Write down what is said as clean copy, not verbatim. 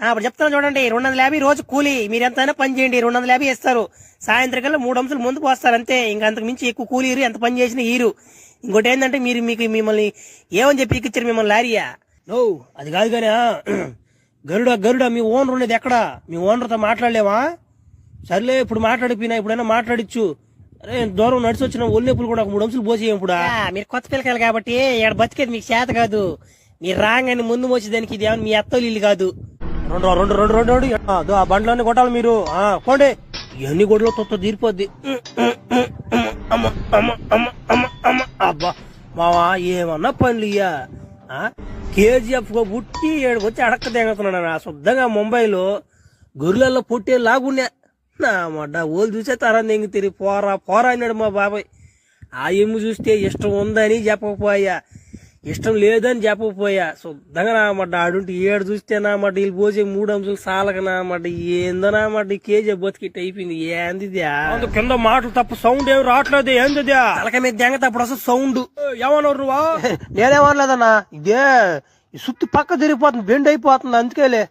అప్పుడు చెప్తాను చూడండి, 250 రోజు కూలీ, మీరు ఎంతైనా పని చేయండి 250 ఇస్తారు. సాయంత్రం కల్లా 3 అంశాలు ముందుకు వస్తారు అంతే. ఇంకా అంతకు మించి ఎక్కువ కూలీ ఇరు, ఎంత పని చేసినా ఈరు. ఇంకోటి ఏంటంటే మీకు మిమ్మల్ని ఏమని చెప్పి ఎక్కిచ్చారు మిమ్మల్ని లారీయా? నో అది కాదు కానీ గరుడ మీ ఓనర్ ఉండేది ఎక్కడా? మీ ఓనర్తో మాట్లాడలేవా? సర్లే ఇప్పుడు మాట్లాడిపోయినా, ఇప్పుడైనా మాట్లాడిచ్చు. అరే దూరం నడిచి వచ్చిన ఒళ్ళెప్పులు కూడా 3 అంశాలు పోసేయం ఇప్పుడు. మీరు కొత్త పిల్లకాయలు కాబట్టి ఇక్కడ బతికేది మీకు చేత కాదు. మీరు రాగానే ముందు మోసేదానికి ఇది ఏమన్నా మీ అత్తలు ఇల్లు కాదు. రెండు ఆ బండ్లన్నీ కొట్టాలి మీరు. పోండి, ఇవన్నీ గొడవలో తొత్త తీరిపోద్ది. అబ్బా మావా ఏమన్నా పనులు ఇయ్యా. కేజీఎఫ్ గా పుట్టి ఏడుకొచ్చి అడక్క తెగుతున్నాడు. శుద్ధంగా ముంబైలో గొర్రెలలో పొట్టే లాగున్నా నా మడ్డ ఓళ్ళు చూసే తరం తెంగి తిరిగి పోరా అన్నాడు మా బాబాయ్. ఆ ఎమ్ము చూస్తే ఇష్టం ఉందని చెప్పకపోయా, ఇష్టం లేదని చెప్పకపోయా. శుద్ధంగా నా మడ్డ ఆడుంటే ఏడు చూస్తే నా మడ్డ వీళ్ళు పోసే 3 అంశాలు సాలక నా మడ్డ ఏందో నా మడ్డ కేజీ బతికిట్ అయిపోయింది. ఏందిదా కింద మాటలు తప్ప సౌండ్ ఏమి రావట్లేదు. ఏందిదా తలక మీద దెంగ తప్పుడు అసలు సౌండ్ ఏమన్నారు నువ్వా? నేనేమనలేదన్నా, ఇదే సుత్తి పక్క తిరిగిపోతుంది, బెండ్ అయిపోతుంది అందుకేలే.